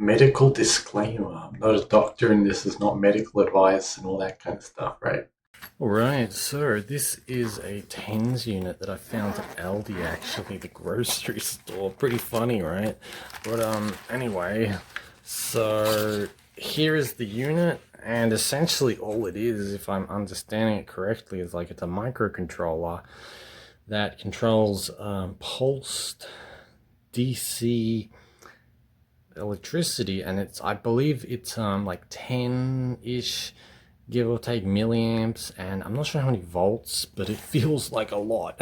Medical disclaimer. I'm not a doctor and this is not medical advice and all that kind of stuff, right? Alright, so this is a TENS unit that I found at Aldi, actually, the grocery store. Pretty funny, right? But anyway, so here is the unit, and essentially all it is, if I'm understanding it correctly, is like it's a microcontroller that controls pulsed DC electricity, and I believe it's like 10-ish, give or take, milliamps, and I'm not sure how many volts, but it feels like a lot.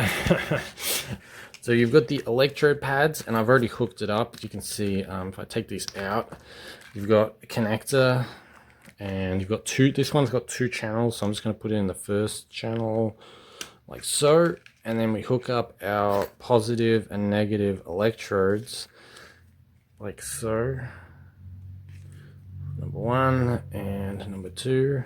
So you've got the electrode pads, and I've already hooked it up. You can see, if I take these out, you've got a connector, and you've got this one's got 2 channels, so I'm just going to put it in the first channel like so, and then we hook up our positive and negative electrodes like so. Number 1 and number 2.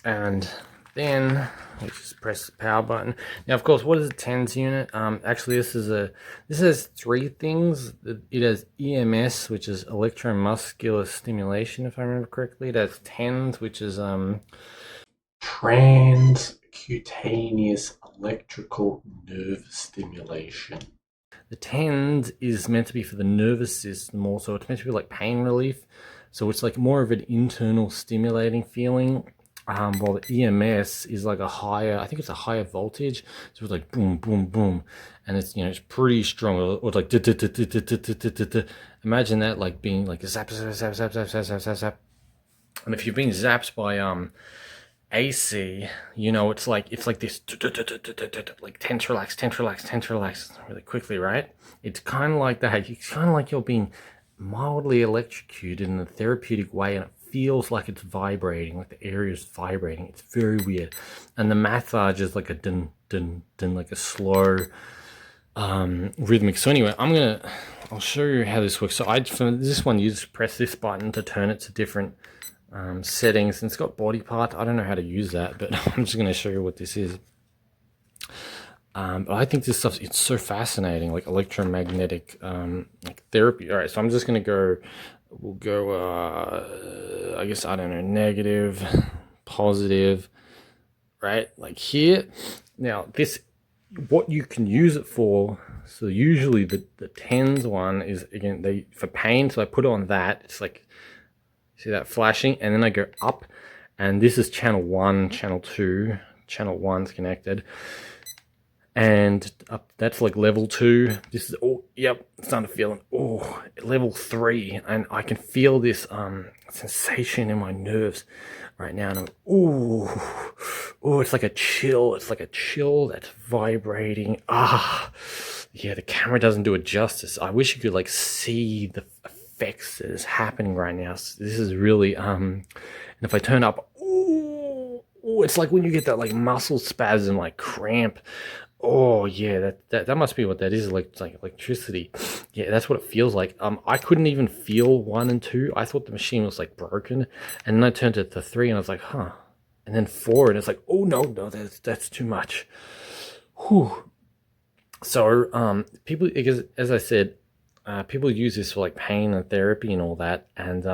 And then we just press the power button. Now, of course, what is a TENS unit? Actually, this has 3 things. It has EMS, which is electromuscular stimulation, if I remember correctly. It has TENS, which is Transcutaneous electrical nerve stimulation. the TENS is meant to be for the nervous system also. It's meant to be like pain relief. So it's like more of an internal stimulating feeling. While the EMS is like a higher, I think it's a higher voltage. So it's like boom, boom, boom. And it's, it's pretty strong. Or it's like, imagine that like being like zap, zap, zap, zap, zap, zap, zap, zap, zap. And if you've been zapped by AC, it's like this like tense, relax, tense, relax, tense, relax really quickly, right? It's kind of like that. It's kind of like you're being mildly electrocuted in a therapeutic way, and it feels like it's vibrating, like the area is vibrating. It's very weird. And the massage is like a dun dun dun, like a slow rhythmic. So anyway, I'll show you how this works. So for this one, you just press this button to turn it to different settings, and it's got body parts. I don't know how to use that, but I'm just going to show you what this is. But I think this stuff, it's so fascinating, like electromagnetic like therapy. All right, so I'm just going to go, we'll go, I guess, I don't know, negative, positive, right? Like here. Now, what you can use it for, so usually the TENS one is, again, for pain, so I put it on that. It's like, see that flashing, and then I go up, and this is channel 1, channel 2. Channel 1's connected, and up, that's like level 2. This is, oh, yep, it's starting to feel it. Oh, level 3, and I can feel this sensation in my nerves right now, and I'm, oh, it's like a chill. It's like a chill that's vibrating. Yeah, the camera doesn't do it justice. I wish you could like see the effects that is happening right now. So this is really and if I turn up, it's like when you get that like muscle spasm, like cramp. Oh yeah, that must be what that is. Like, it's like electricity. Yeah, that's what it feels like. I couldn't even feel 1 and 2. I thought the machine was like broken, and then I turned it to 3, and I was like, huh. And then 4, and it's like, oh no, that's too much. Whew. So people, because as I said, people use this for like pain and therapy and all that, and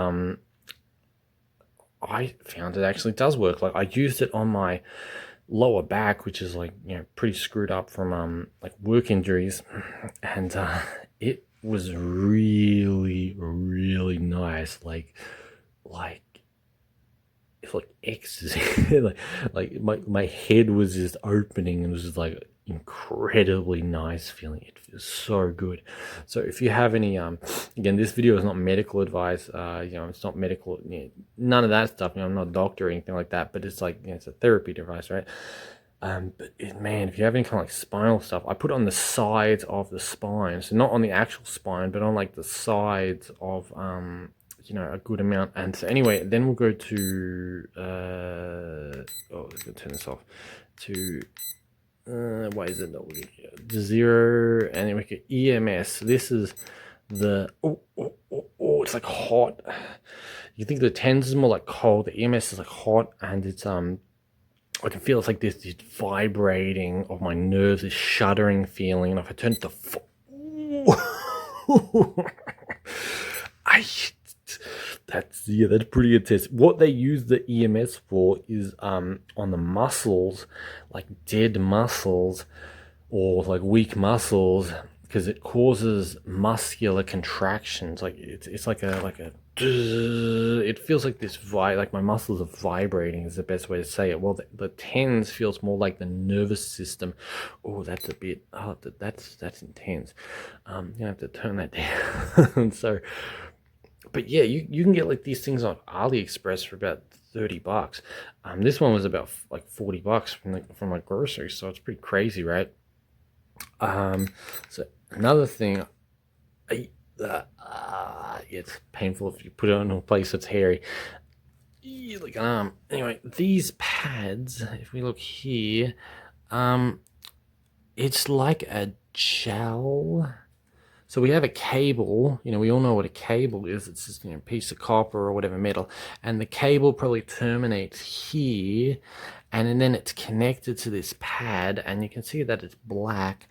I found it actually does work. Like, I used it on my lower back, which is like, pretty screwed up from like work injuries, and it was really, really nice. Like it's like ecstasy. like my head was just opening, and it was just like incredibly nice feeling. It feels so good. So if you have any again, this video is not medical advice. It's not medical, none of that stuff. I'm not a doctor or anything like that, but it's like, it's a therapy device, right? Man, if you have any kind of like spinal stuff, I put it on the sides of the spine, so not on the actual spine, but on like the sides of a good amount. And so anyway, then we'll go to let's go turn this off to why is it not working? 0, and then we get EMS. This is the it's like hot. You think the TENS is more like cold, the EMS is like hot, and it's I can feel it's like this vibrating of my nerves, this shuddering feeling, and if I turn it to I that's pretty intense. What they use the EMS for is on the muscles, like dead muscles or like weak muscles, because it causes muscular contractions. Like it's like a it feels like this like my muscles are vibrating is the best way to say it. Well, the tens feels more like the nervous system. Oh, that's a bit. Oh, that's intense. You have to turn that down. So, but yeah, you can get like these things on AliExpress for about $30. This one was about like $40 from my grocery, so it's pretty crazy, right? Um, so another thing, it's painful if you put it on a place that's hairy. Like anyway, these pads, if we look here, um, it's like a gel. So we have a cable, we all know what a cable is. It's just, a piece of copper or whatever metal. And the cable probably terminates here. And then it's connected to this pad. And you can see that it's black.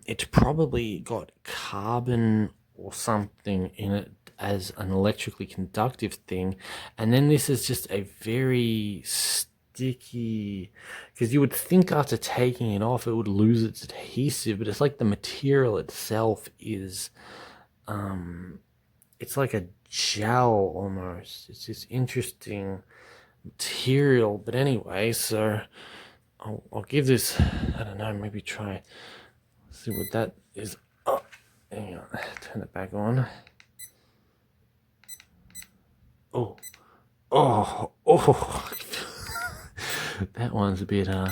It's probably got carbon or something in it as an electrically conductive thing. And then this is just a very sticky, because you would think after taking it off it would lose its adhesive, but it's like the material itself is it's like a gel almost. It's this interesting material. But anyway, so I'll give this, I don't know, maybe try, see what that is. Oh, hang on, turn it back on. Oh, oh. That one's a bit yeah,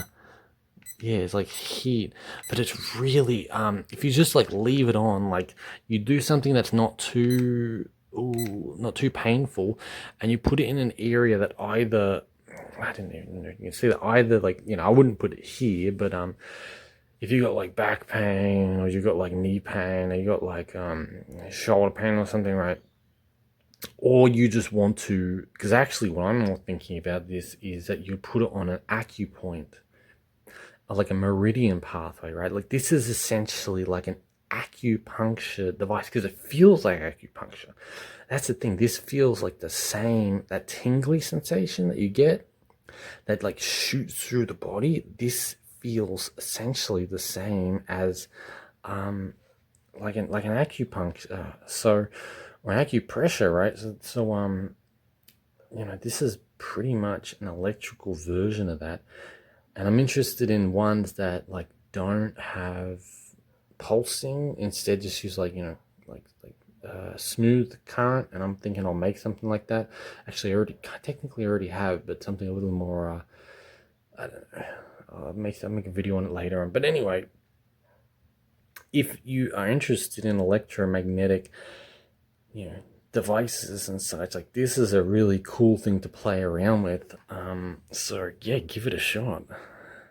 it's like heat, but it's really if you just like leave it on, like you do something that's not too painful, and you put it in an area that either, I didn't even know, you can see that either, like, I wouldn't put it here, but if you got like back pain, or you got like knee pain, or you got like shoulder pain or something, right? Or you just want to, because actually what I'm more thinking about this is that you put it on an acupoint, like a meridian pathway, right? Like this is essentially like an acupuncture device, because it feels like acupuncture. That's the thing. This feels like the same, that tingly sensation that you get that like shoots through the body. This feels essentially the same as like an acupuncture. So, or acupressure, right? So this is pretty much an electrical version of that. And I'm interested in ones that like don't have pulsing, instead just use like, smooth current. And I'm thinking I'll make something like that. Actually, I already have, but something a little more I don't know, I'll make a video on it later on. But anyway, if you are interested in electromagnetic, devices and such, like this is a really cool thing to play around with. So yeah, give it a shot.